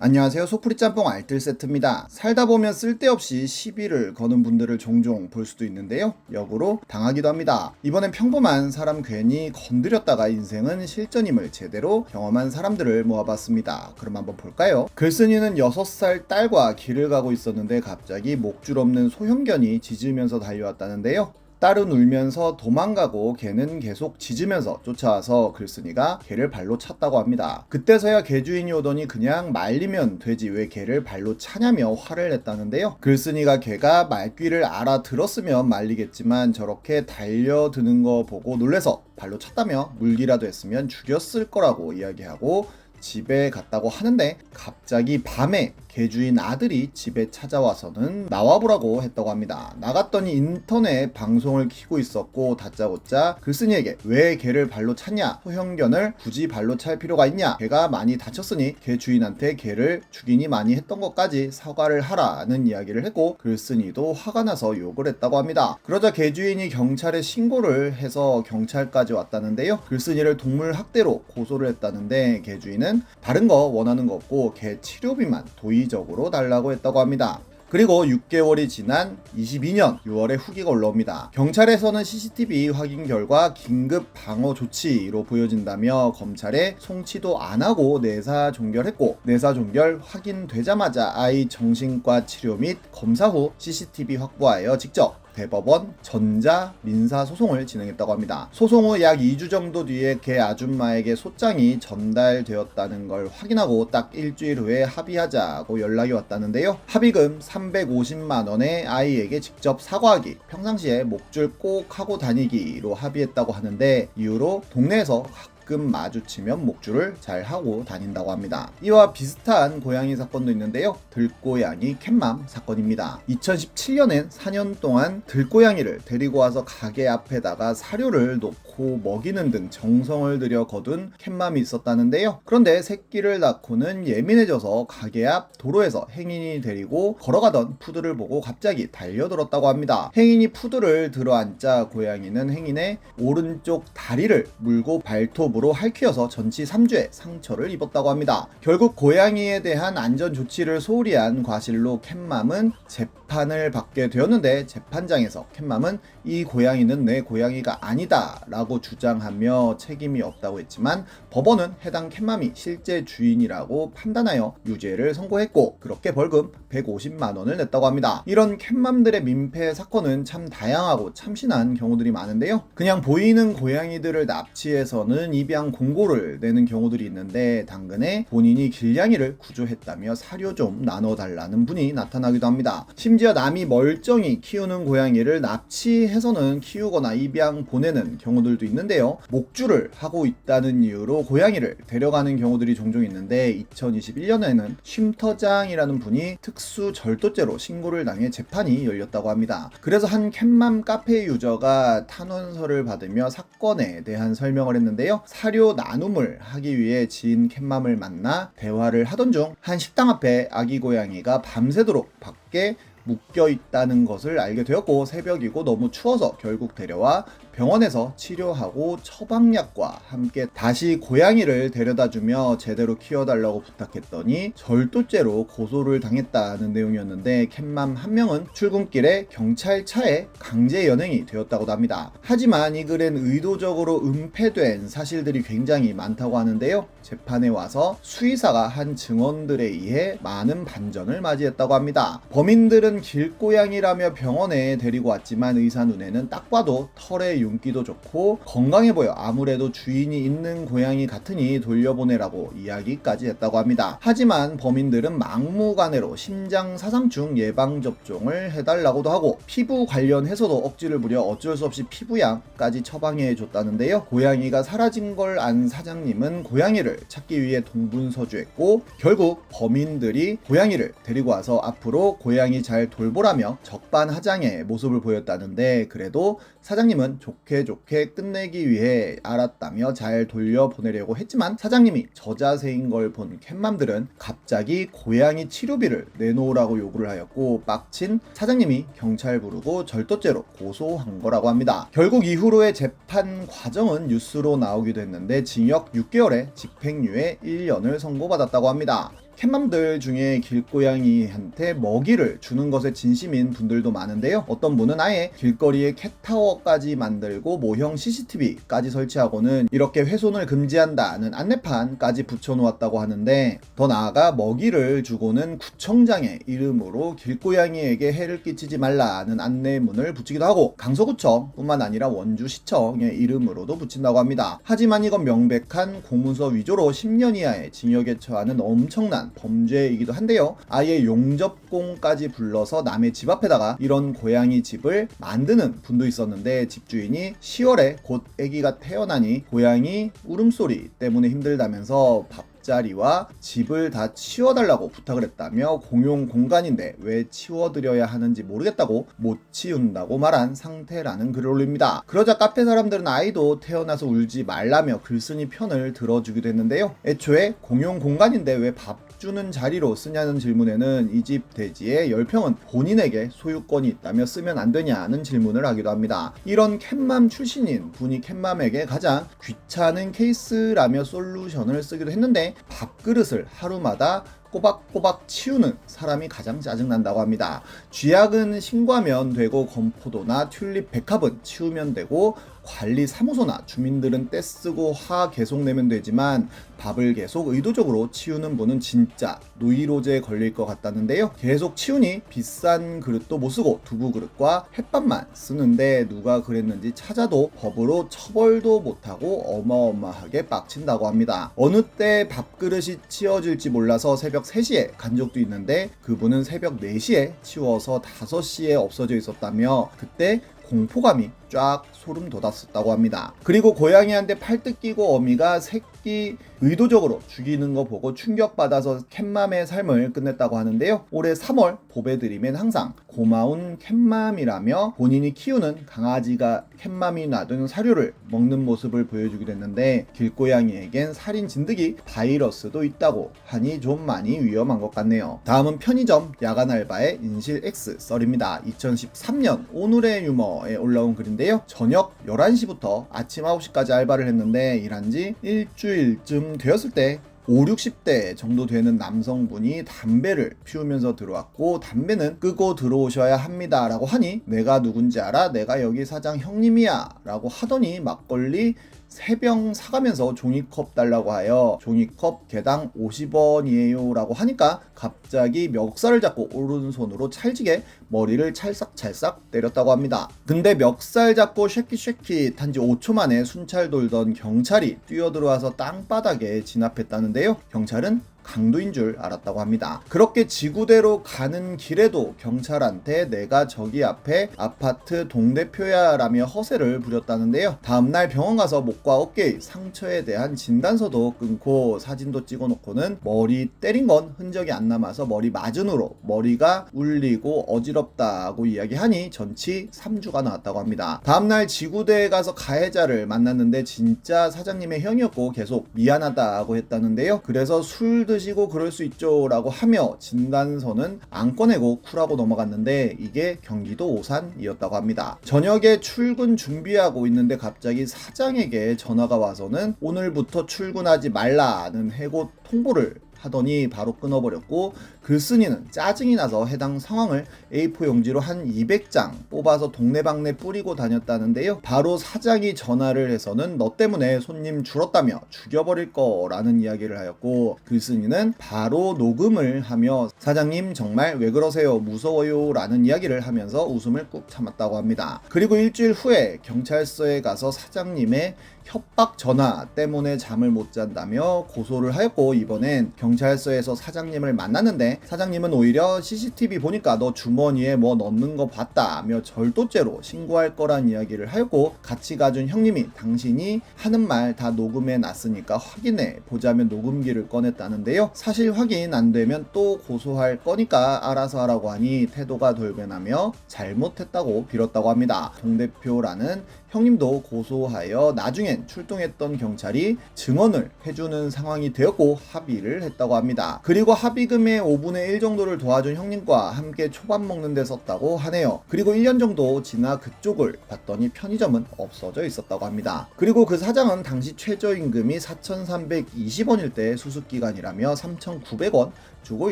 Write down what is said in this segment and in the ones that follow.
안녕하세요. 소프리 짬뽕 알뜰 세트입니다. 살다 보면 쓸데없이 시비를 거는 분들을 종종 볼 수도 있는데요. 역으로 당하기도 합니다. 이번엔 평범한 사람 괜히 건드렸다가 인생은 실전임을 제대로 경험한 사람들을 모아봤습니다. 그럼 한번 볼까요? 글쓴이는 6살 딸과 길을 가고 있었는데 갑자기 목줄 없는 소형견이 짖으면서 달려왔다는데요. 딸은 울면서 도망가고 개는 계속 짖으면서 쫓아와서 글쓴이가 개를 발로 찼다고 합니다. 그때서야 개 주인이 오더니 그냥 말리면 되지 왜 개를 발로 차냐며 화를 냈다는데요. 글쓴이가 개가 말귀를 알아들었으면 말리겠지만 저렇게 달려드는 거 보고 놀래서 발로 찼다며 물기라도 했으면 죽였을 거라고 이야기하고 집에 갔다고 하는데 갑자기 밤에 개주인 아들이 집에 찾아와서는 나와보라고 했다고 합니다. 나갔더니 인터넷 방송을 키고 있었고 다짜고짜 글쓴이에게 왜 개를 발로 찼냐, 소형견을 굳이 발로 찰 필요가 있냐, 개가 많이 다쳤으니 개 주인한테 개를 죽이니 많이 했던 것까지 사과를 하라는 이야기를 했고 글쓴이도 화가 나서 욕을 했다고 합니다. 그러자 개 주인이 경찰에 신고를 해서 경찰까지 왔다는데요. 글쓴이를 동물 학대로 고소를 했다는데 개 주인은 다른 거 원하는 거 없고 개 치료비만 도의적으로 달라고 했다고 합니다. 그리고 6개월이 지난 22년 6월에 후기가 올라옵니다. 경찰에서는 CCTV 확인 결과 긴급 방어 조치로 보여진다며 검찰에 송치도 안 하고 내사 종결했고 내사 종결 확인되자마자 아이 정신과 치료 및 검사 후 CCTV 확보하여 직접 대법원 전자 민사 소송을 진행했다고 합니다. 소송 후 약 2주 정도 뒤에 개 아줌마에게 소장이 전달되었다는 걸 확인하고 딱 일주일 후에 합의하자고 연락이 왔다는데요. 합의금 350만 원에 아이에게 직접 사과하기, 평상시에 목줄 꼭 하고 다니기로 합의했다고 하는데 이후로 동네에서 가끔 마주치면 목줄을 잘 하고 다닌다고 합니다. 이와 비슷한 고양이 사건도 있는데요. 들고양이 캣맘 사건입니다. 2017년엔 4년 동안 들고양이를 데리고 와서 가게 앞에다가 사료를 놓고 먹이는 등 정성을 들여 거둔 캣맘이 있었다는데요. 그런데 새끼를 낳고는 예민해져서 가게 앞 도로에서 행인이 데리고 걸어가던 푸드를 보고 갑자기 달려들었다고 합니다. 행인이 푸드를 들어앉자 고양이는 행인의 오른쪽 다리를 물고 발톱으로 핥히어서 전치 3주의 상처를 입었다고 합니다. 결국 고양이에 대한 안전 조치를 소홀히 한 과실로 캣맘은 재판을 받게 되었는데 재판장에서 캣맘은 이 고양이는 내 고양이가 아니다 라고 주장하며 책임이 없다고 했지만 법원은 해당 캣맘이 실제 주인이라고 판단하여 유죄를 선고했고 그렇게 벌금 150만 원을 냈다고 합니다. 이런 캣맘들의 민폐 사건은 참 다양하고 참신한 경우들이 많은데요. 그냥 보이는 고양이들을 납치해서는 입양 공고를 내는 경우들이 있는데 당근에 본인이 길냥이를 구조했다며 사료 좀 나눠달라는 분이 나타나기도 합니다. 심지어 남이 멀쩡히 키우는 고양이를 납치해서는 키우거나 입양 보내는 경우들도 있는데요. 목줄을 하고 있다는 이유로 고양이를 데려가는 경우들이 종종 있는데 2021년에는 쉼터장이라는 분이 특수 절도죄로 신고를 당해 재판이 열렸다고 합니다. 그래서 한 캣맘 카페 유저가 탄원서를 받으며 사건에 대한 설명을 했는데요. 사료 나눔을 하기 위해 지인 캣맘을 만나 대화를 하던 중 한 식당 앞에 아기 고양이가 밤새도록 밖에 묶여 있다는 것을 알게 되었고 새벽이고 너무 추워서 결국 데려와 병원에서 치료하고 처방약과 함께 다시 고양이를 데려다주며 제대로 키워달라고 부탁했더니 절도죄로 고소를 당했다는 내용이었는데 캣맘 한 명은 출근길에 경찰차에 강제 연행이 되었다고 합니다. 하지만 이 글엔 의도적으로 은폐된 사실들이 굉장히 많다고 하는데요. 재판에 와서 수의사가 한 증언들에 의해 많은 반전을 맞이했다고 합니다. 범인들은 길고양이라며 병원에 데리고 왔지만 의사 눈에는 딱 봐도 털의 윤기도 좋고 건강해 보여 아무래도 주인이 있는 고양이 같으니 돌려보내라고 이야기까지 했다고 합니다. 하지만 범인들은 막무가내로 심장사상충 예방접종을 해달라고도 하고 피부 관련해서도 억지를 부려 어쩔 수 없이 피부약까지 처방해 줬다는데요. 고양이가 사라진 걸 안 사장님은 고양이를 찾기 위해 동분서주했고 결국 범인들이 고양이를 데리고 와서 앞으로 고양이 잘 돌보라며 적반하장의 모습을 보였다는데 그래도 사장님은 좋게 끝내기 위해 알았다며 잘 돌려보내려고 했지만 사장님이 저자세인 걸 본 캣맘들은 갑자기 고양이 치료비를 내놓으라고 요구를 하였고 빡친 사장님이 경찰 부르고 절도죄로 고소한 거라고 합니다. 결국 이후로의 재판 과정은 뉴스로 나오기도 했는데 징역 6개월에 집행유예 1년을 선고받았다고 합니다. 캣맘들 중에 길고양이한테 먹이를 주는 것에 진심인 분들도 많은데요. 어떤 분은 아예 길거리에 캣타워까지 만들고 모형 CCTV까지 설치하고는 이렇게 훼손을 금지한다는 안내판까지 붙여놓았다고 하는데, 더 나아가 먹이를 주고는 구청장의 이름으로 길고양이에게 해를 끼치지 말라는 안내문을 붙이기도 하고, 강서구청뿐만 아니라 원주시청의 이름으로도 붙인다고 합니다. 하지만 이건 명백한 공문서 위조로 10년 이하의 징역에 처하는 엄청난 범죄이기도 한데요. 아예 용접공까지 불러서 남의 집 앞에다가 이런 고양이 집을 만드는 분도 있었는데, 집주인이 10월에 곧 아기가 태어나니 고양이 울음소리 때문에 힘들다면서 밥자리와 집을 다 치워달라고 부탁을 했다며, 공용 공간인데 왜 치워드려야 하는지 모르겠다고 못 치운다고 말한 상태라는 글을 올립니다. 그러자 카페 사람들은 아이도 태어나서 울지 말라며 글쓴이 편을 들어주기도 했는데요. 애초에 공용 공간인데 왜 밥 주는 자리로 쓰냐는 질문에는 이 집 대지의 10평은 본인에게 소유권이 있다며 쓰면 안 되냐는 질문을 하기도 합니다. 이런 캣맘 출신인 분이 캣맘에게 가장 귀찮은 케이스라며 솔루션을 쓰기도 했는데, 밥그릇을 하루마다 꼬박꼬박 치우는 사람이 가장 짜증난다고 합니다. 쥐약은 신고하면 되고, 건포도나 튤립 백합은 치우면 되고, 관리 사무소나 주민들은 떼쓰고 화 계속 내면 되지만 밥을 계속 의도적으로 치우는 분은 진짜 노이로제에 걸릴 것 같다는데요. 계속 치우니 비싼 그릇도 못 쓰고 두부 그릇과 햇밥만 쓰는데, 누가 그랬는지 찾아도 법으로 처벌도 못하고 어마어마하게 빡친다고 합니다. 어느 때 밥그릇이 치워질지 몰라서 새벽 3시에 간 적도 있는데, 그분은 새벽 4시에 치워서 5시에 없어져 있었다며 그때 공포감이 쫙 소름 돋았었다고 합니다. 그리고 고양이한테 팔뚝 끼고 어미가 새끼 의도적으로 죽이는 거 보고 충격받아서 캣맘의 삶을 끝냈다고 하는데요. 올해 3월 보배드림엔 항상 고마운 캣맘이라며 본인이 키우는 강아지가 캣맘이 놔둔 사료를 먹는 모습을 보여주기도 했는데, 길고양이에겐 살인 진드기 바이러스도 있다고 하니 좀 많이 위험한 것 같네요. 다음은 편의점 야간 알바의 인실 X 썰입니다. 2013년 오늘의 유머에 올라온 글인데요. 저녁 11시부터 아침 9시까지 알바를 했는데, 일한 지 일주일쯤 되었을 때 5, 60대 정도 되는 남성분이 담배를 피우면서 들어왔고, 담배는 끄고 들어오셔야 합니다 라고 하니, 내가 누군지 알아? 내가 여기 사장 형님이야 라고 하더니 막걸리 3병 사가면서 종이컵 달라고 하여 종이컵 개당 50원이에요 라고 하니까 갑자기 멱살을 잡고 오른손으로 찰지게 머리를 찰싹찰싹 때렸다고 합니다. 근데 멱살 잡고 쉐킷쉐킷 한지 5초 만에 순찰 돌던 경찰이 뛰어들어와서 땅바닥에 진압했다는데요. 경찰은 강도인 줄 알았다고 합니다. 그렇게 지구대로 가는 길에도 경찰한테 내가 저기 앞에 아파트 동대표야 라며 허세를 부렸다는데요. 다음날 병원 가서 목과 어깨의 상처에 대한 진단서도 끊고 사진도 찍어놓고는 머리 때린 건 흔적이 안 남아서 머리 맞은 후로 머리가 울리고 어지럽다고 이야기하니 전치 3주가 나왔다고 합니다. 다음날 지구대에 가서 가해자를 만났는데 진짜 사장님의 형이었고 계속 미안하다고 했다는데요. 그래서 술 드시고 그럴 수 있죠 라고 하며 진단서는 안 꺼내고 쿨하고 넘어갔는데, 이게 경기도 오산이었다고 합니다. 저녁에 출근 준비하고 있는데 갑자기 사장에게 전화가 와서는 오늘부터 출근하지 말라는 해고 통보를 하더니 바로 끊어버렸고, 글쓴이는 짜증이 나서 해당 상황을 A4 용지로 한 200장 뽑아서 동네방네 뿌리고 다녔다는데요. 바로 사장이 전화를 해서는 너 때문에 손님 줄었다며 죽여버릴 거라는 이야기를 하였고, 글쓴이는 바로 녹음을 하며 사장님 정말 왜 그러세요 무서워요 라는 이야기를 하면서 웃음을 꾹 참았다고 합니다. 그리고 일주일 후에 경찰서에 가서 사장님의 협박 전화 때문에 잠을 못 잔다며 고소를 하였고, 이번엔 경찰서에서 사장님을 만났는데 사장님은 오히려 CCTV 보니까 너 주머니에 뭐 넣는 거 봤다며 절도죄로 신고할 거란 이야기를 하였고, 같이 가준 형님이 당신이 하는 말 다 녹음해 놨으니까 확인해 보자며 녹음기를 꺼냈다는데요. 사실 확인 안 되면 또 고소할 거니까 알아서 하라고 하니 태도가 돌변하며 잘못했다고 빌었다고 합니다. 동대표라는 형님도 고소하여 나중엔 출동했던 경찰이 증언을 해주는 상황이 되었고 합의를 했다고 합니다. 그리고 합의금의 5분의 1 정도를 도와준 형님과 함께 초밥 먹는 데 썼다고 하네요. 그리고 1년 정도 지나 그쪽을 봤더니 편의점은 없어져 있었다고 합니다. 그리고 그 사장은 당시 최저임금이 4,320원일 때 수습기간이라며 3,900원 주고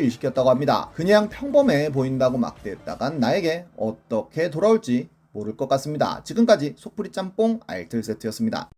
일시켰다고 합니다. 그냥 평범해 보인다고 막대했다간 나에게 어떻게 돌아올지 모를 것 같습니다. 지금까지 속풀이 짬뽕 알뜰 세트였습니다.